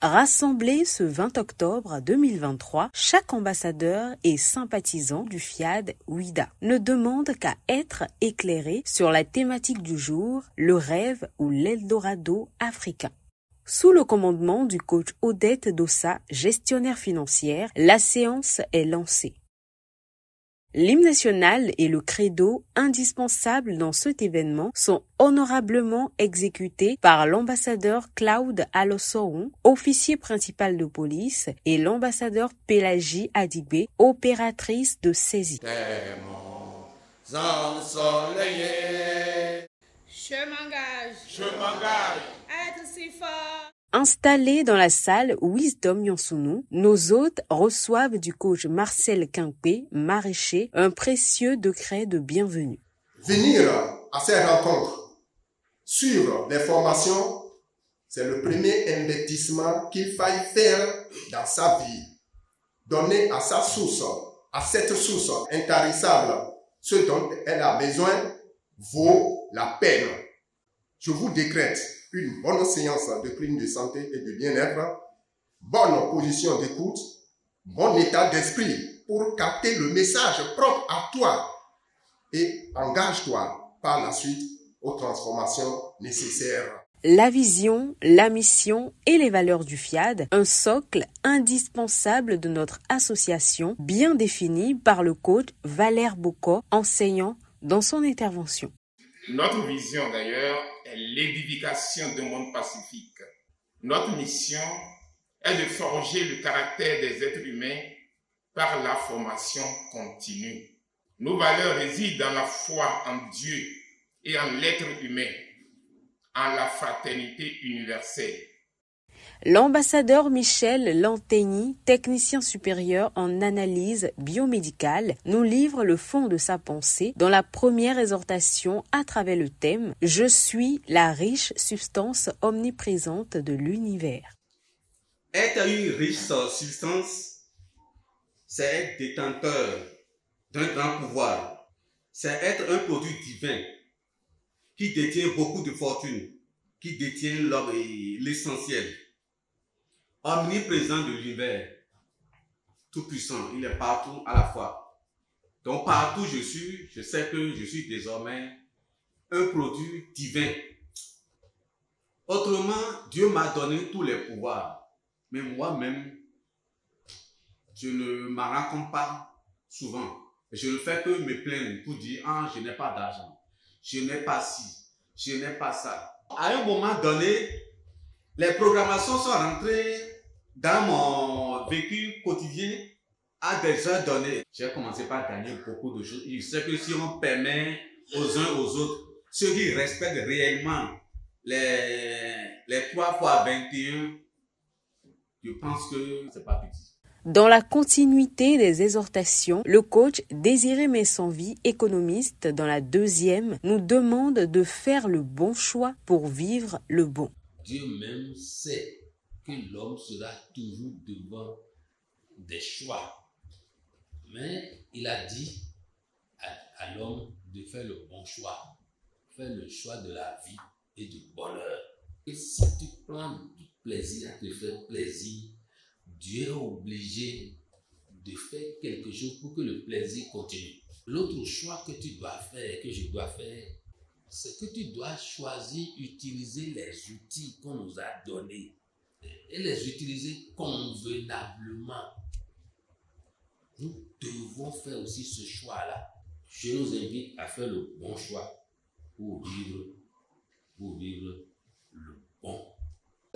Rassemblés ce 20 octobre 2023, chaque ambassadeur et sympathisant du FIAD Ouida ne demande qu'à être éclairé sur la thématique du jour, le rêve ou l'Eldorado africain. Sous le commandement du coach Odette Dossa, gestionnaire financière, la séance est lancée. L'hymne national et le credo indispensables dans cet événement sont honorablement exécutés par l'ambassadeur Claude Alossoron, officier principal de police, et l'ambassadeur Pélagie Adibé, opératrice de saisie. Je m'engage à être si fort. Installés dans la salle Wisdom Yansounou, nos hôtes reçoivent du coach Marcel Quinqué, maraîcher, un précieux décret de bienvenue. Venir à ces rencontres, suivre des formations, c'est le premier investissement qu'il faille faire dans sa vie. Donner à sa source, à cette source intarissable, ce dont elle a besoin vaut la peine. Je vous décrète une bonne séance de clinique de santé et de bien-être, bonne position d'écoute, bon état d'esprit pour capter le message propre à toi et engage-toi par la suite aux transformations nécessaires. La vision, la mission et les valeurs du FIAD, un socle indispensable de notre association, bien défini par le coach Valère Bocco, enseignant dans son intervention. Notre vision d'ailleurs est l'édification d'un monde pacifique. Notre mission est de forger le caractère des êtres humains par la formation continue. Nos valeurs résident dans la foi en Dieu et en l'être humain, en la fraternité universelle. L'ambassadeur Michel Lantegny, technicien supérieur en analyse biomédicale, nous livre le fond de sa pensée dans la première exhortation à travers le thème « Je suis la riche substance omniprésente de l'univers ». Être une riche substance, c'est être détenteur d'un grand pouvoir. C'est être un produit divin qui détient beaucoup de fortune, qui détient l'essentiel. Omniprésent de l'univers, tout puissant, il est partout à la fois. Donc partout je suis, je sais que je suis désormais un produit divin. Autrement, Dieu m'a donné tous les pouvoirs, mais moi-même, je ne m'en rends compte pas souvent. Je ne fais que me plaindre pour dire « Ah, je n'ai pas d'argent, je n'ai pas ci, je n'ai pas ça ». À un moment donné, les programmations sont rentrées dans mon vécu quotidien à des heures données. J'ai commencé par gagner beaucoup de choses. Je sais que si on permet aux uns aux autres, ceux qui respectent réellement les 3 fois 21, je pense que c'est pas petit. Dans la continuité des exhortations, le coach Désiré Messanvie, économiste dans la deuxième, nous demande de faire le bon choix pour vivre le bon. Dieu même sait que l'homme sera toujours devant des choix. Mais il a dit à l'homme de faire le bon choix. Faire le choix de la vie et du bonheur. Et si tu prends du plaisir à te faire plaisir, Dieu est obligé de faire quelque chose pour que le plaisir continue. L'autre choix que tu dois faire, que je dois faire, c'est que tu dois choisir, utiliser les outils qu'on nous a donnés et les utiliser convenablement. Nous devons faire aussi ce choix-là. Je nous invite à faire le bon choix pour vivre le bon.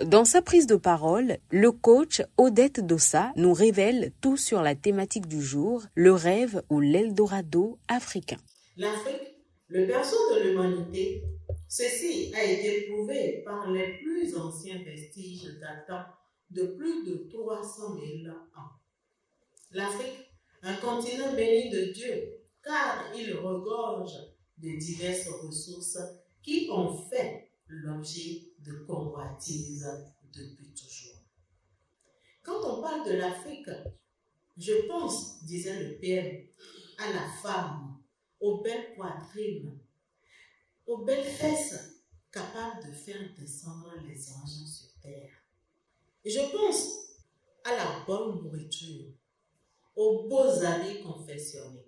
Dans sa prise de parole, le coach Odette Dossa nous révèle tout sur la thématique du jour, le rêve ou l'Eldorado africain. L'Afrique, le berceau de l'humanité, ceci a été prouvé par les plus anciens vestiges datant de plus de 300 000 ans. L'Afrique, un continent béni de Dieu, car il regorge de diverses ressources qui ont fait l'objet de convoitises depuis toujours. Quand on parle de l'Afrique, je pense, disait le PM, à la femme, aux belles poitrines, aux belles fesses capables de faire descendre les anges sur terre. Et je pense à la bonne nourriture, aux beaux habits confectionnés.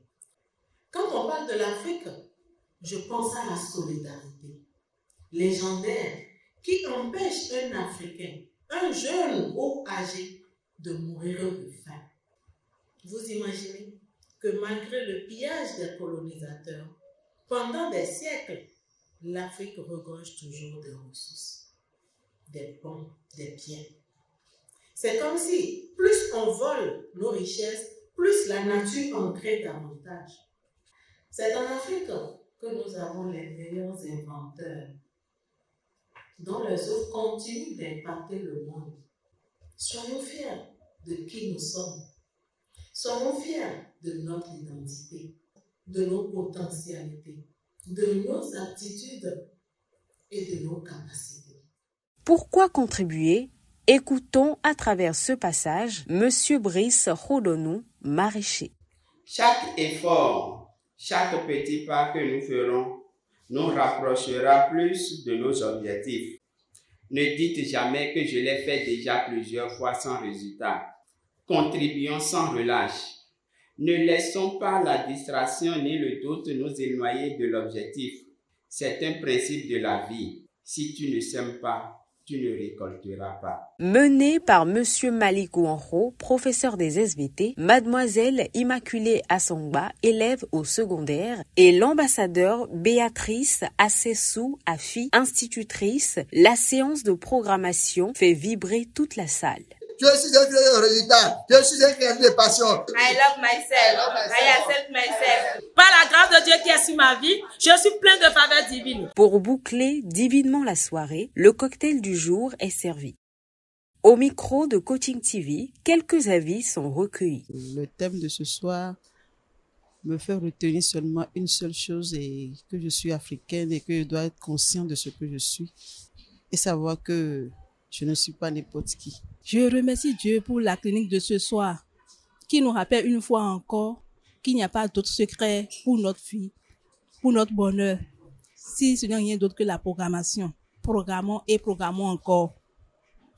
Quand on parle de l'Afrique, je pense à la solidarité légendaire qui empêche un Africain, un jeune ou âgé, de mourir de faim. Vous imaginez que malgré le pillage des colonisateurs, pendant des siècles, l'Afrique regorge toujours des ressources, des bons, des biens. C'est comme si plus on vole nos richesses, plus la nature en crée davantage. C'est en Afrique que nous avons les meilleurs inventeurs, dont les œuvres continuent d'impacter le monde. Soyons fiers de qui nous sommes. Soyons fiers de notre identité, de nos potentialités, de nos aptitudes et de nos capacités. Pourquoi contribuer? Écoutons à travers ce passage Monsieur Brice Rodonou, maraîcher. Chaque effort, chaque petit pas que nous ferons nous rapprochera plus de nos objectifs. Ne dites jamais que je l'ai fait déjà plusieurs fois sans résultat. Contribuons sans relâche. Ne laissons pas la distraction ni le doute nous éloigner de l'objectif. C'est un principe de la vie. Si tu ne sèmes pas, tu ne récolteras pas. Mené par Monsieur Malik Ouanro, professeur des SVT, Mademoiselle Immaculée Assongba, élève au secondaire, et l'ambassadeur Béatrice Assessou Afi, institutrice, la séance de programmation fait vibrer toute la salle. Je suis un créateur de résultat. Je suis un créateur de passion. I love myself. I accept myself. Par la grâce de Dieu qui est sur ma vie, je suis plein de faveurs divines. Pour boucler divinement la soirée, le cocktail du jour est servi. Au micro de Coaching TV, quelques avis sont recueillis. Le thème de ce soir me fait retenir seulement une seule chose, et que je suis africaine et que je dois être conscient de ce que je suis et savoir que je ne suis pas n'importe qui. Je remercie Dieu pour la clinique de ce soir, qui nous rappelle une fois encore qu'il n'y a pas d'autre secret pour notre vie, pour notre bonheur, si ce n'est rien d'autre que la programmation. Programmons et programmons encore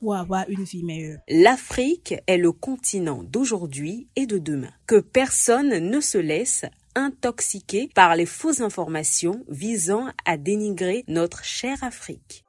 pour avoir une vie meilleure. L'Afrique est le continent d'aujourd'hui et de demain. Que personne ne se laisse intoxiquer par les fausses informations visant à dénigrer notre chère Afrique.